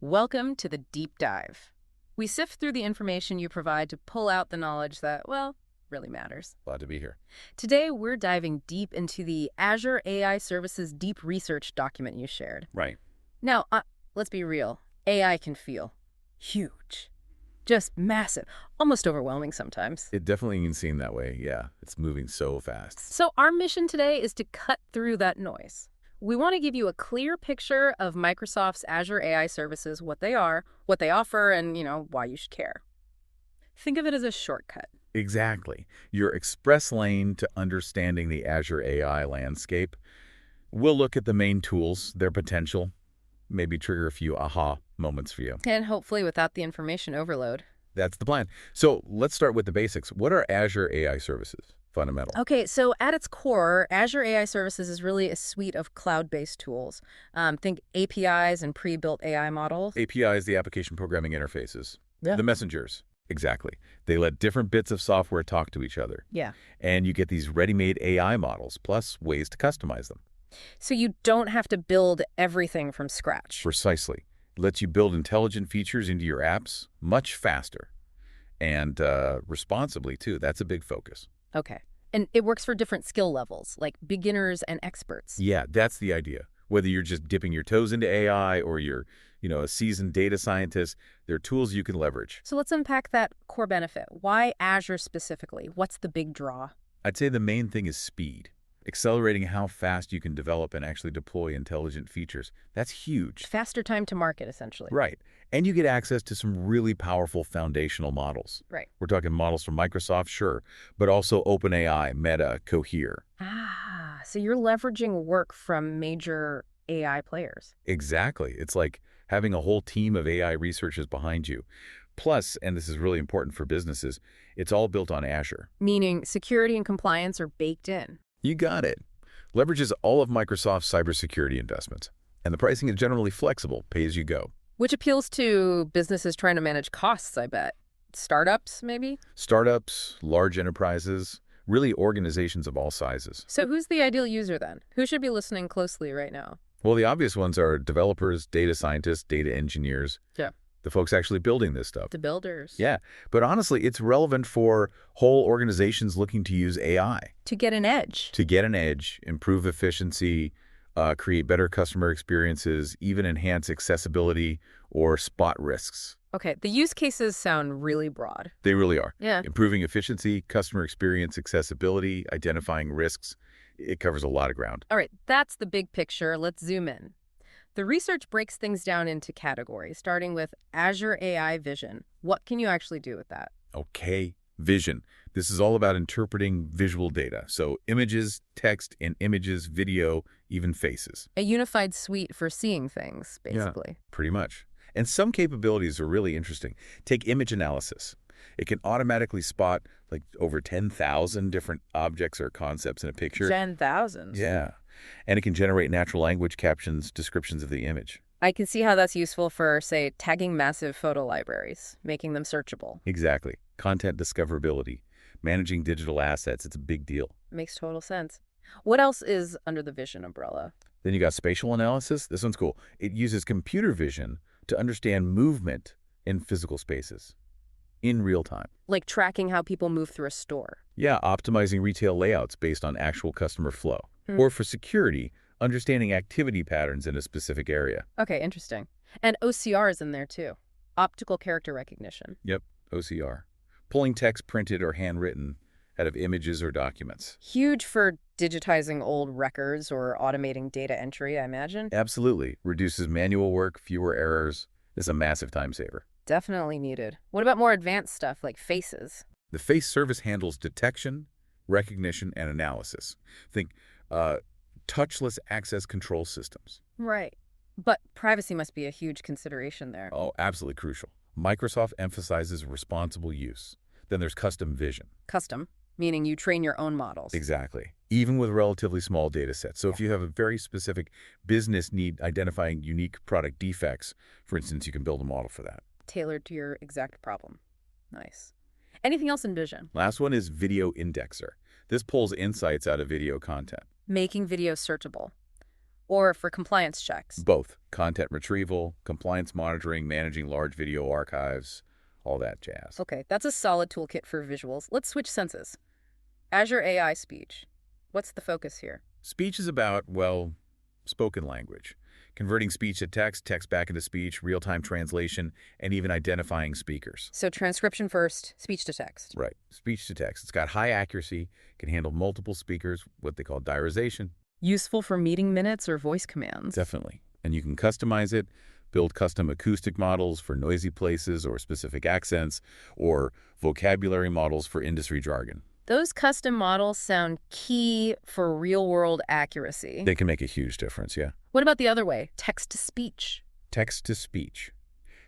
Welcome to the Deep Dive. We sift through the information you provide to pull out the knowledge that, well, really matters. Glad to be here. Today, we're diving deep into the Azure AI Services deep research document you shared. Right. Now, let's be real. AI can feel huge, just massive, almost overwhelming sometimes. It definitely can seem that way. Yeah, it's moving so fast. So our mission today is to cut through that noise. We want to give you a clear picture of Microsoft's Azure AI services, what they are, what they offer, and, why you should care. Think of it as a shortcut. Exactly. Your express lane to understanding the Azure AI landscape. We'll look at the main tools, their potential, maybe trigger a few aha moments for you. And hopefully without the information overload. That's the plan. So let's start with the basics. What are Azure AI services? Fundamental. Okay, so at its core, Azure AI Services is really a suite of cloud-based tools. Think APIs and pre-built AI models. APIs, the application programming interfaces. Yeah. The messengers. Exactly. They let different bits of software talk to each other. Yeah. And you get these ready-made AI models, plus ways to customize them. So you don't have to build everything from scratch. Precisely. It lets you build intelligent features into your apps much faster. And responsibly, too. That's a big focus. Okay. And it works for different skill levels, like beginners and experts. Yeah, that's the idea. Whether you're just dipping your toes into AI or you're, a seasoned data scientist, there are tools you can leverage. So let's unpack that core benefit. Why Azure specifically? What's the big draw? I'd say the main thing is speed. Accelerating how fast you can develop and actually deploy intelligent features. That's huge. Faster time to market, essentially. Right. And you get access to some really powerful foundational models. Right. We're talking models from Microsoft, sure, but also OpenAI, Meta, Cohere. So you're leveraging work from major AI players. Exactly. It's like having a whole team of AI researchers behind you. Plus, and this is really important for businesses, it's all built on Azure. Meaning security and compliance are baked in. You got it. Leverages all of Microsoft's cybersecurity investments. And the pricing is generally flexible, pay as you go. Which appeals to businesses trying to manage costs, I bet. Startups, maybe? Startups, large enterprises, really organizations of all sizes. So who's the ideal user then? Who should be listening closely right now? Well, the obvious ones are developers, data scientists, data engineers. Yeah. The folks actually building this stuff. The builders. Yeah, but honestly, it's relevant for whole organizations looking to use AI. To get an edge. To get an edge, improve efficiency, create better customer experiences, even enhance accessibility or spot risks. Okay, the use cases sound really broad. They really are. Yeah. Improving efficiency, customer experience, accessibility, identifying risks. It covers a lot of ground. All right, that's the big picture. Let's zoom in. The research breaks things down into categories, starting with Azure AI Vision. What can you actually do with that? Okay, vision. This is all about interpreting visual data. So images, text in images, video, even faces. A unified suite for seeing things, basically. Yeah, pretty much. And some capabilities are really interesting. Take image analysis. It can automatically spot like over 10,000 different objects or concepts in a picture. 10,000? Yeah. And it can generate natural language captions, descriptions of the image. I can see how that's useful for, say, tagging massive photo libraries, making them searchable. Exactly. Content discoverability. Managing digital assets, it's a big deal. Makes total sense. What else is under the vision umbrella? Then you got spatial analysis. This one's cool. It uses computer vision to understand movement in physical spaces in real time. Like tracking how people move through a store. Yeah, optimizing retail layouts based on actual customer flow. Or for security, understanding activity patterns in a specific area. Okay, interesting. And OCR is in there too. Optical character recognition. Yep, OCR. Pulling text printed or handwritten out of images or documents. Huge for digitizing old records or automating data entry, I imagine. Absolutely. Reduces manual work, fewer errors. It's a massive time saver. Definitely needed. What about more advanced stuff like faces? The face service handles detection, recognition, and analysis. Think touchless access control systems. Right. But privacy must be a huge consideration there. Oh, absolutely crucial. Microsoft emphasizes responsible use. Then there's custom vision. Custom, meaning you train your own models. Exactly. Even with relatively small data sets. So if you have a very specific business need identifying unique product defects, for instance, you can build a model for that. Tailored to your exact problem. Nice. Anything else in vision? Last one is video indexer. This pulls insights out of video content. Making video searchable. Or for compliance checks? Both content retrieval, compliance monitoring, managing large video archives, all that jazz. Okay, that's a solid toolkit for visuals. Let's switch senses. Azure AI Speech. What's the focus here? Speech is about, well, spoken language. Converting speech to text, text back into speech, real-time translation, and even identifying speakers. So transcription first, speech to text. Right. Speech to text. It's got high accuracy, can handle multiple speakers, what they call diarization. Useful for meeting minutes or voice commands. Definitely. And you can customize it, build custom acoustic models for noisy places or specific accents, or vocabulary models for industry jargon. Those custom models sound key for real-world accuracy. They can make a huge difference, yeah. What about the other way, text-to-speech? Text-to-speech.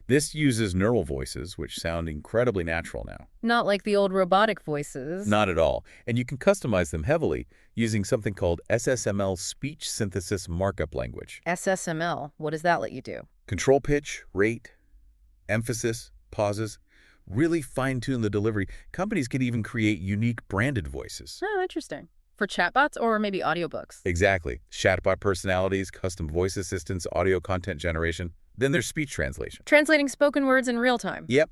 This uses neural voices, which sound incredibly natural now. Not like the old robotic voices. Not at all. And you can customize them heavily using something called SSML Speech Synthesis Markup Language. SSML, what does that let you do? Control pitch, rate, emphasis, pauses, really fine-tune the delivery. Companies can even create unique branded voices. Oh, interesting. For chatbots or maybe audiobooks? Exactly. Chatbot personalities, custom voice assistants, audio content generation. Then there's speech translation. Translating spoken words in real time. Yep.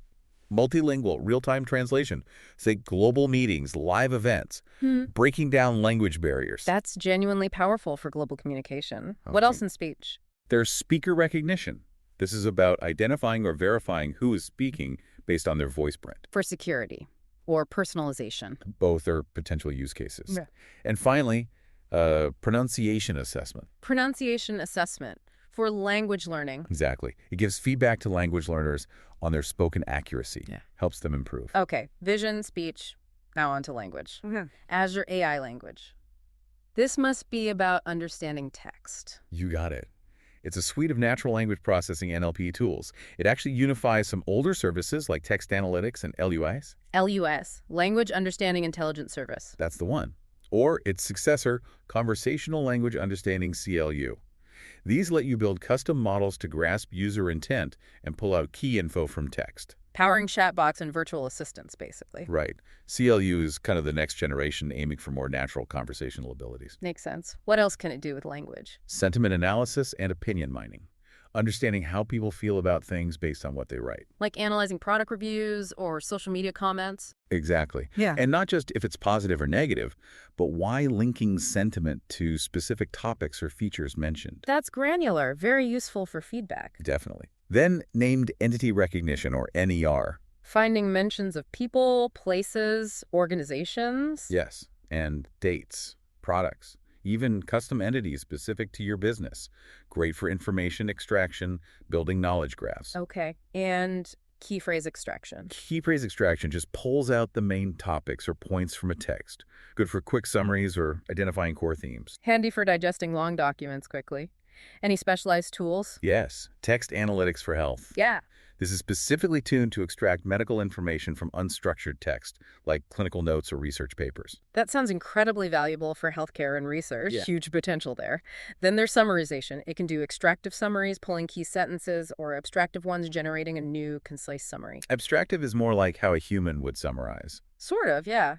Multilingual, real-time translation. Say global meetings, live events, breaking down language barriers. That's genuinely powerful for global communication. What else in speech? There's speaker recognition. This is about identifying or verifying who is speaking based on their voice print. For security or personalization. Both are potential use cases. Yeah. And finally, pronunciation assessment. Pronunciation assessment for language learning. Exactly. It gives feedback to language learners on their spoken accuracy. Yeah. Helps them improve. Okay, vision, speech, now on to language. Azure AI language. This must be about understanding text. You got it. It's a suite of natural language processing NLP tools. It actually unifies some older services like text analytics and LUIs. LUS, Language Understanding Intelligence Service. That's the one. Or its successor, Conversational Language Understanding CLU. These let you build custom models to grasp user intent and pull out key info from text. Powering chatbots and virtual assistants, basically. Right. CLU is kind of the next generation aiming for more natural conversational abilities. Makes sense. What else can it do with language? Sentiment analysis and opinion mining. Understanding how people feel about things based on what they write. Like analyzing product reviews or social media comments? Exactly. Yeah. And not just if it's positive or negative, but why linking sentiment to specific topics or features mentioned. That's granular, very useful for feedback. Definitely. Then named entity recognition, or NER. Finding mentions of people, places, organizations. Yes. And dates, products, even custom entities specific to your business. Great for information extraction, building knowledge graphs. Okay. And key phrase extraction. Key phrase extraction just pulls out the main topics or points from a text. Good for quick summaries or identifying core themes. Handy for digesting long documents quickly. Any specialized tools? Yes. Text analytics for health. Yeah. This is specifically tuned to extract medical information from unstructured text, like clinical notes or research papers. That sounds incredibly valuable for healthcare and research. Yeah. Huge potential there. Then there's summarization. It can do extractive summaries, pulling key sentences, or abstractive ones, generating a new, concise summary. Abstractive is more like how a human would summarize. Sort of, yeah.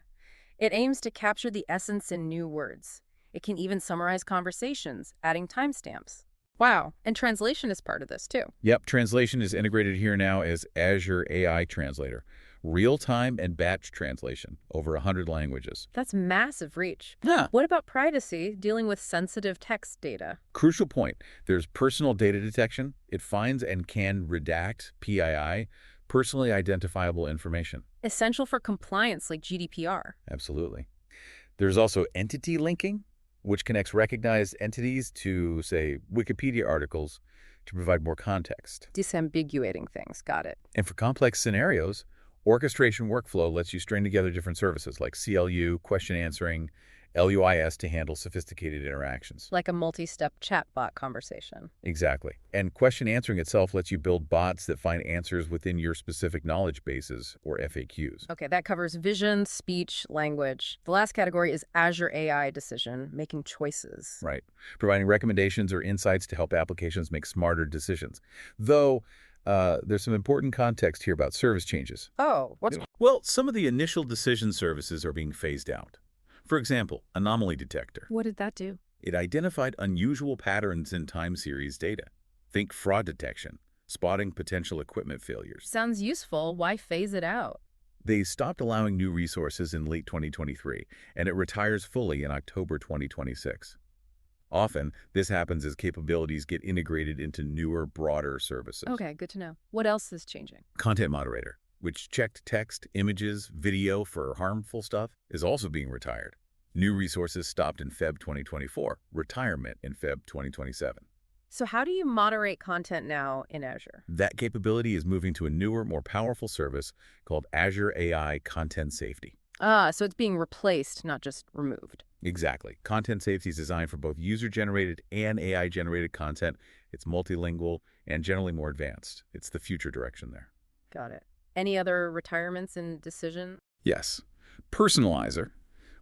It aims to capture the essence in new words. It can even summarize conversations, adding timestamps. Wow. And translation is part of this, too. Yep, translation is integrated here now as Azure AI Translator. Real-time and batch translation, over 100 languages. That's massive reach. Yeah. What about privacy, dealing with sensitive text data? Crucial point. There's personal data detection. It finds and can redact, PII, personally identifiable information. Essential for compliance like GDPR. Absolutely. There's also entity linking, which connects recognized entities to, say, Wikipedia articles to provide more context. Disambiguating things. Got it. And for complex scenarios, orchestration workflow lets you string together different services like CLU, question answering, LUIS to handle sophisticated interactions. Like a multi-step chatbot conversation. Exactly. And question answering itself lets you build bots that find answers within your specific knowledge bases, or FAQs. Okay, that covers vision, speech, language. The last category is Azure AI decision, making choices. Right. Providing recommendations or insights to help applications make smarter decisions. Though, there's some important context here about service changes. Oh, what's... Well, some of the initial decision services are being phased out. For example, anomaly detector. What did that do? It identified unusual patterns in time series data. Think fraud detection, spotting potential equipment failures. Sounds useful. Why phase it out? They stopped allowing new resources in late 2023, and it retires fully in October 2026. Often, this happens as capabilities get integrated into newer, broader services. Okay, good to know. What else is changing? Content Moderator, which checked text, images, video for harmful stuff, is also being retired. New resources stopped in Feb 2024, retirement in Feb 2027. So how do you moderate content now in Azure? That capability is moving to a newer, more powerful service called Azure AI Content Safety. So it's being replaced, not just removed. Exactly. Content safety is designed for both user-generated and AI-generated content. It's multilingual and generally more advanced. It's the future direction there. Got it. Any other retirements in decision? Yes. Personalizer,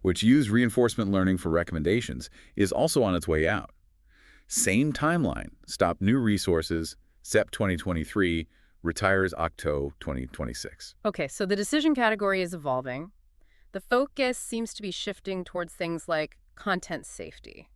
which used reinforcement learning for recommendations, is also on its way out. Same timeline. Stop new resources, SEP 2023, retires Octo 2026. Okay, so the decision category is evolving. The focus seems to be shifting towards things like content safety.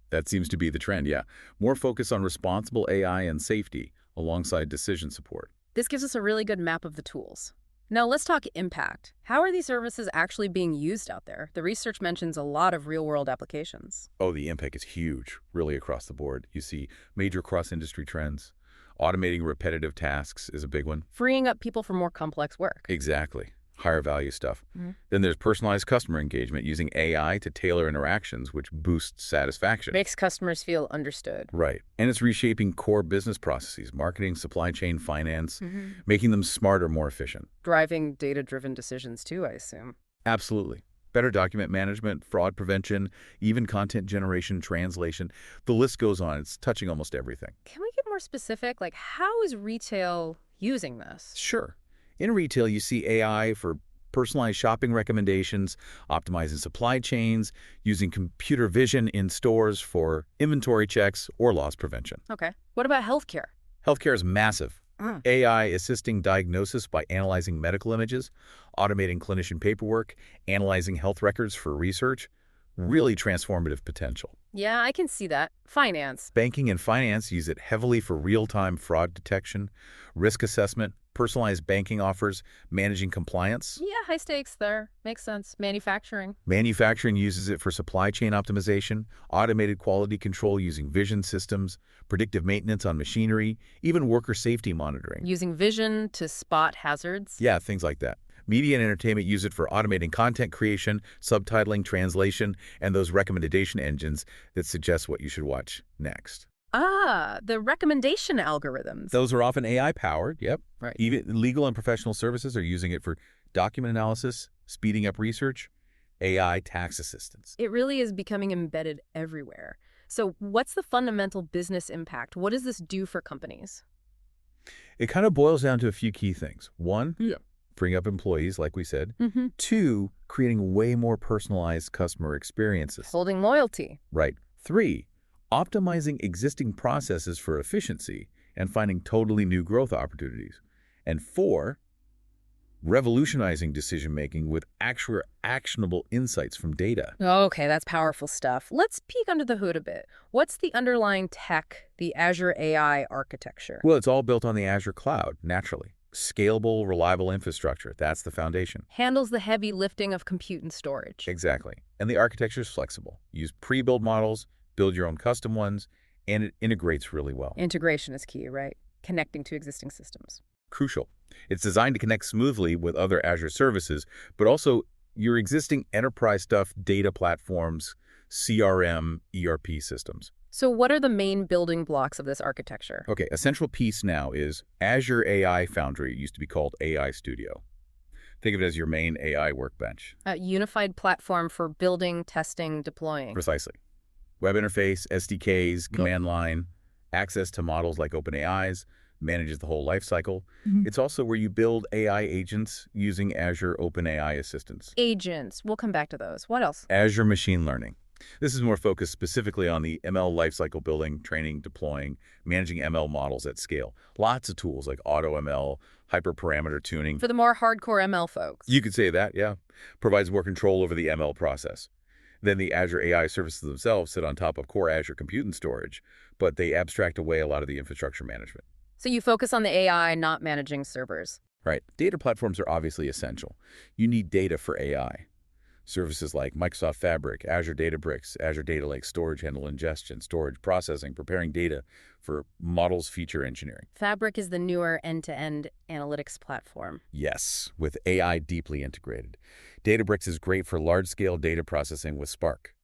That seems to be the trend, yeah. More focus on responsible AI and safety alongside decision support. This gives us a really good map of the tools. Now let's talk impact. How are these services actually being used out there? The research mentions a lot of real-world applications. Oh, the impact is huge, really across the board. You see major cross-industry trends. Automating repetitive tasks is a big one. Freeing up people for more complex work. Exactly. Higher value stuff. Mm-hmm. Then there's personalized customer engagement using AI to tailor interactions, which boosts satisfaction. Makes customers feel understood. Right. And it's reshaping core business processes, marketing, supply chain, finance, Mm-hmm. making them smarter, more efficient. Driving data-driven decisions too, I assume. Absolutely. Better document management, fraud prevention, even content generation, translation. The list goes on. It's touching almost everything. Can we get more specific? Like, how is retail using this? Sure. In retail, you see AI for personalized shopping recommendations, optimizing supply chains, using computer vision in stores for inventory checks or loss prevention. Okay. What about healthcare? Healthcare is massive. AI assisting diagnosis by analyzing medical images, automating clinician paperwork, analyzing health records for research. Really transformative potential. Yeah, I can see that. Finance. Banking and finance use it heavily for real-time fraud detection, risk assessment, personalized banking offers, managing compliance. Yeah, high stakes there. Makes sense. Manufacturing. Manufacturing uses it for supply chain optimization, automated quality control using vision systems, predictive maintenance on machinery, even worker safety monitoring. Using vision to spot hazards. Yeah, things like that. Media and entertainment use it for automating content creation, subtitling, translation, and those recommendation engines that suggest what you should watch next. The recommendation algorithms. Those are often AI-powered, yep. Right. Even legal and professional services are using it for document analysis, speeding up research, AI tax assistance. It really is becoming embedded everywhere. So what's the fundamental business impact? What does this do for companies? It kind of boils down to a few key things. One, Yeah. freeing up employees, like we said. Mm-hmm. Two, creating way more personalized customer experiences. Holding loyalty. Right. Three, optimizing existing processes for efficiency and finding totally new growth opportunities. And four, revolutionizing decision-making with actual actionable insights from data. Okay, that's powerful stuff. Let's peek under the hood a bit. What's the underlying tech, the Azure AI architecture? Well, it's all built on the Azure cloud, naturally. Scalable, reliable infrastructure. That's the foundation. Handles the heavy lifting of compute and storage. Exactly. And the architecture is flexible. Use pre-built models, build your own custom ones, and it integrates really well. Integration is key, right? Connecting to existing systems. Crucial. It's designed to connect smoothly with other Azure services, but also your existing enterprise stuff, data platforms, CRM, ERP systems. So what are the main building blocks of this architecture? Okay, a central piece now is Azure AI Foundry. It used to be called AI Studio. Think of it as your main AI workbench. A unified platform for building, testing, deploying. Precisely. Web interface, SDKs, command line, access to models like OpenAI's, manages the whole lifecycle. Mm-hmm. It's also where you build AI agents using Azure OpenAI assistants. Agents. We'll come back to those. What else? Azure Machine Learning. This is more focused specifically on the ML lifecycle building, training, deploying, managing ML models at scale. Lots of tools like AutoML, hyperparameter tuning. For the more hardcore ML folks. You could say that, yeah. Provides more control over the ML process. Then the Azure AI services themselves sit on top of core Azure compute and storage, but they abstract away a lot of the infrastructure management. So you focus on the AI, not managing servers. Right. Data platforms are obviously essential. You need data for AI. Services like Microsoft Fabric, Azure Databricks, Azure Data Lake storage handle ingestion, storage processing, preparing data for models feature engineering. Fabric is the newer end-to-end analytics platform. Yes, with AI deeply integrated. Databricks is great for large-scale data processing with Spark.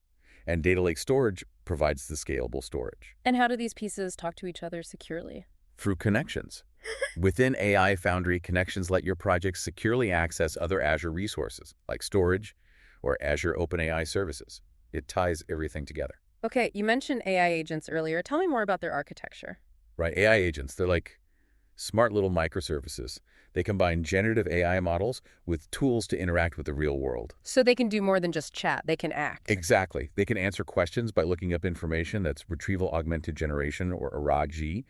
And Data Lake Storage provides the scalable storage. And how do these pieces talk to each other securely? Through connections. Within AI Foundry, connections let your projects securely access other Azure resources, like storage or Azure OpenAI services. It ties everything together. Okay, you mentioned AI agents earlier. Tell me more about their architecture. Right, AI agents, they're like smart little microservices. They combine generative AI models with tools to interact with the real world. So they can do more than just chat. They can act. Exactly. They can answer questions by looking up information. That's retrieval augmented generation, or RAG.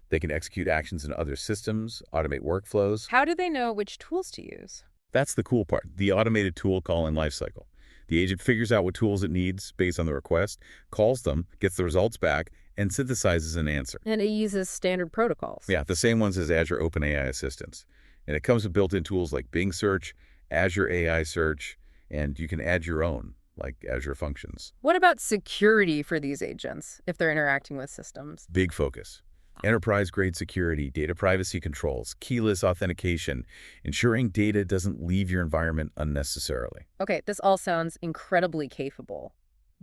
They can execute actions in other systems, automate workflows. How do they know which tools to use? That's the cool part, the automated tool call and lifecycle. The agent figures out what tools it needs based on the request, calls them, gets the results back, and synthesizes an answer. And it uses standard protocols. Yeah, the same ones as Azure OpenAI assistants. And it comes with built-in tools like Bing Search, Azure AI Search, and you can add your own, like Azure Functions. What about security for these agents if they're interacting with systems? Big focus. Enterprise-grade security, data privacy controls, keyless authentication, ensuring data doesn't leave your environment unnecessarily. Okay, this all sounds incredibly capable.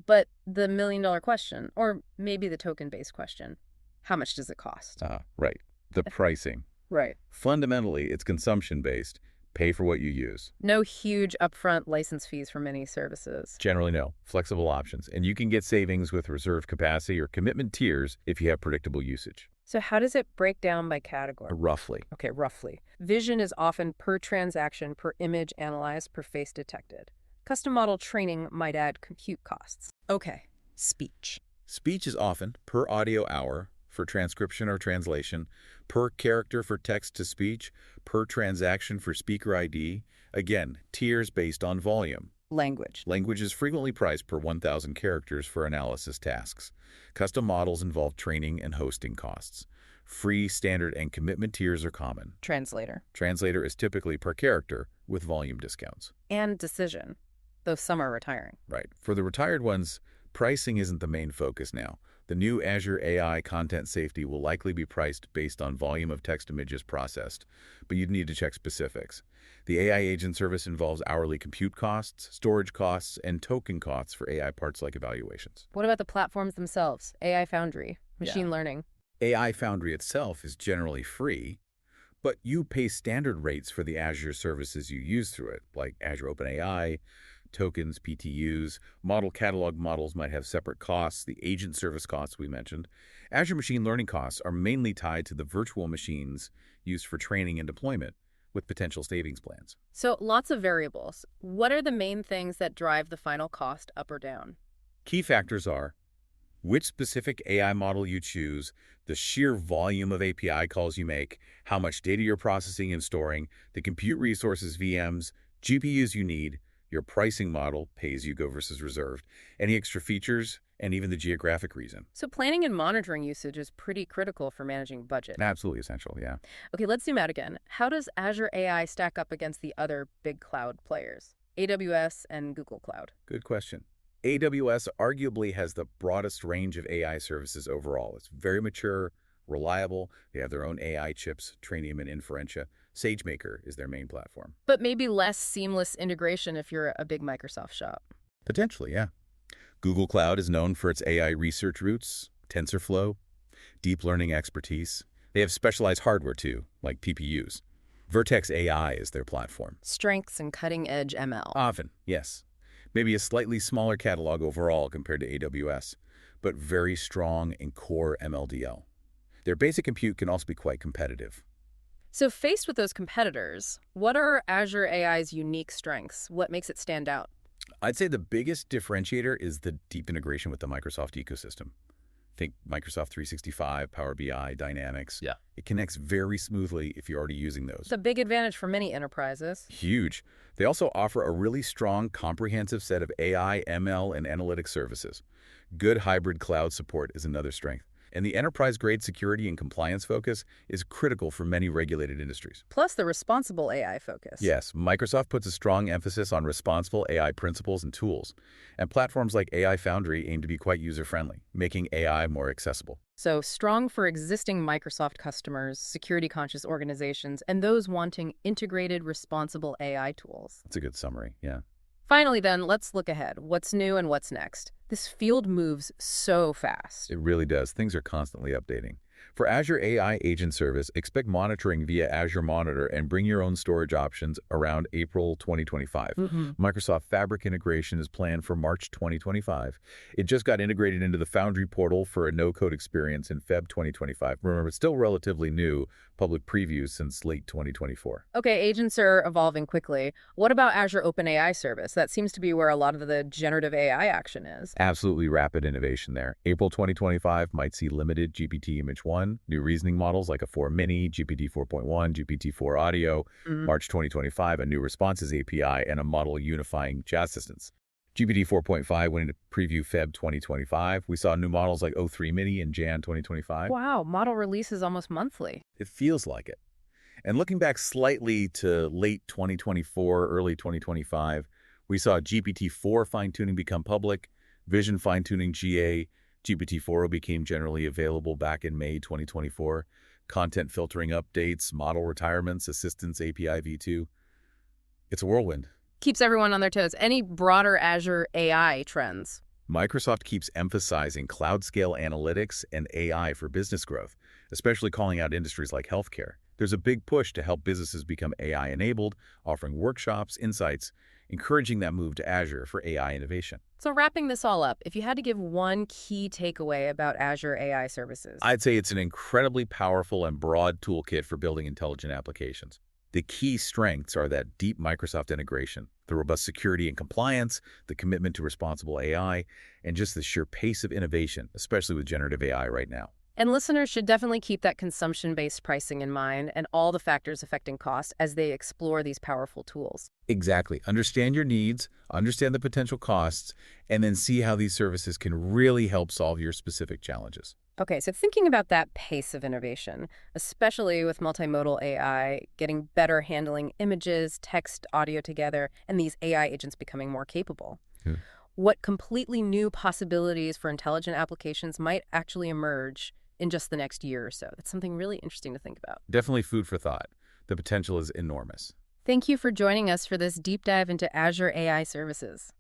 But the million-dollar question, or maybe the token-based question, how much does it cost? Right. The pricing. Right. Fundamentally, it's consumption-based. Pay for what you use. No huge upfront license fees for many services. Generally, no. Flexible options. And you can get savings with reserved capacity or commitment tiers if you have predictable usage. So how does it break down by category? Roughly. Okay, roughly. Vision is often per transaction, per image analyzed, per face detected. Custom model training might add compute costs. Okay, speech. Speech is often per audio hour for transcription or translation, per character for text-to-speech, per transaction for speaker ID. Again, tiers based on volume. Language. Language is frequently priced per 1,000 characters for analysis tasks. Custom models involve training and hosting costs. Free, standard, and commitment tiers are common. Translator. Translator is typically per character with volume discounts. And decision, though some are retiring. Right. For the retired ones, pricing isn't the main focus now. The new Azure AI Content Safety will likely be priced based on volume of text images processed, but you'd need to check specifics. The AI agent service involves hourly compute costs, storage costs, and token costs for AI parts like evaluations. What about the platforms themselves? AI Foundry, machine learning. AI Foundry itself is generally free, but you pay standard rates for the Azure services you use through it, like Azure OpenAI, tokens, PTUs. Model catalog models might have separate costs, the agent service costs we mentioned. Azure machine learning costs are mainly tied to the virtual machines used for training and deployment, with potential savings plans. So lots of variables. What are the main things that drive the final cost up or down? Key factors are which specific AI model you choose, the sheer volume of API calls you make, how much data you're processing and storing, the compute resources, VMs, GPUs you need, your pricing model, pay-as-you-go versus reserved, any extra features, and even the geographic reason. So planning and monitoring usage is pretty critical for managing budget. Absolutely essential, yeah. Okay, let's zoom out again. How does Azure AI stack up against the other big cloud players, AWS and Google Cloud? Good question. AWS arguably has the broadest range of AI services overall. It's very mature, reliable. They have their own AI chips, Trainium and Inferentia. SageMaker is their main platform. But maybe less seamless integration if you're a big Microsoft shop. Potentially, yeah. Google Cloud is known for its AI research roots, TensorFlow, deep learning expertise. They have specialized hardware too, like TPUs. Vertex AI is their platform. Strengths and cutting-edge ML. Often, yes. Maybe a slightly smaller catalog overall compared to AWS, but very strong in core MLDL. Their basic compute can also be quite competitive. So faced with those competitors, what are Azure AI's unique strengths? What makes it stand out? I'd say the biggest differentiator is the deep integration with the Microsoft ecosystem. Think Microsoft 365, Power BI, Dynamics. Yeah. It connects very smoothly if you're already using those. It's a big advantage for many enterprises. Huge. They also offer a really strong, comprehensive set of AI, ML, and analytics services. Good hybrid cloud support is another strength. And the enterprise-grade security and compliance focus is critical for many regulated industries. Plus the responsible AI focus. Yes, Microsoft puts a strong emphasis on responsible AI principles and tools. And platforms like AI Foundry aim to be quite user-friendly, making AI more accessible. So strong for existing Microsoft customers, security-conscious organizations, and those wanting integrated, responsible AI tools. That's a good summary, yeah. Finally, then, let's look ahead. What's new and what's next? This field moves so fast. It really does. Things are constantly updating. For Azure AI Agent Service, expect monitoring via Azure Monitor and bring your own storage options around April 2025. Microsoft Fabric integration is planned for March 2025. It just got integrated into the Foundry portal for a no-code experience in Feb 2025. Remember, it's still relatively new, public preview since late 2024. Okay, agents are evolving quickly. What about Azure OpenAI Service? That seems to be where a lot of the generative AI action is. Absolutely rapid innovation there. April 2025 might see limited GPT Image 1, new reasoning models like a 4 Mini, GPT 4.1, GPT-4 Audio. March 2025, a new responses API, and a model unifying chat assistants. GPT 4.5 went into preview Feb 2025. We saw new models like O3 Mini in Jan 2025. Wow, model releases almost monthly. It feels like it. And looking back slightly to late 2024, early 2025, we saw GPT-4 fine-tuning become public, Vision fine-tuning GA, GPT-4 became generally available back in May 2024, content filtering updates, model retirements, assistance API v2. It's a whirlwind. Keeps everyone on their toes. Any broader Azure AI trends? Microsoft keeps emphasizing cloud-scale analytics and AI for business growth, especially calling out industries like healthcare. There's a big push to help businesses become AI-enabled, offering workshops, insights, encouraging that move to Azure for AI innovation. So wrapping this all up, if you had to give one key takeaway about Azure AI Services. I'd say it's an incredibly powerful and broad toolkit for building intelligent applications. The key strengths are that deep Microsoft integration, the robust security and compliance, the commitment to responsible AI, and just the sheer pace of innovation, especially with generative AI right now. And listeners should definitely keep that consumption-based pricing in mind and all the factors affecting cost as they explore these powerful tools. Exactly. Understand your needs, understand the potential costs, and then see how these services can really help solve your specific challenges. Okay, so thinking about that pace of innovation, especially with multimodal AI, getting better handling images, text, audio together, and these AI agents becoming more capable. Yeah. What completely new possibilities for intelligent applications might actually emerge in just the next year or so? That's something really interesting to think about. Definitely food for thought. The potential is enormous. Thank you for joining us for this deep dive into Azure AI Services.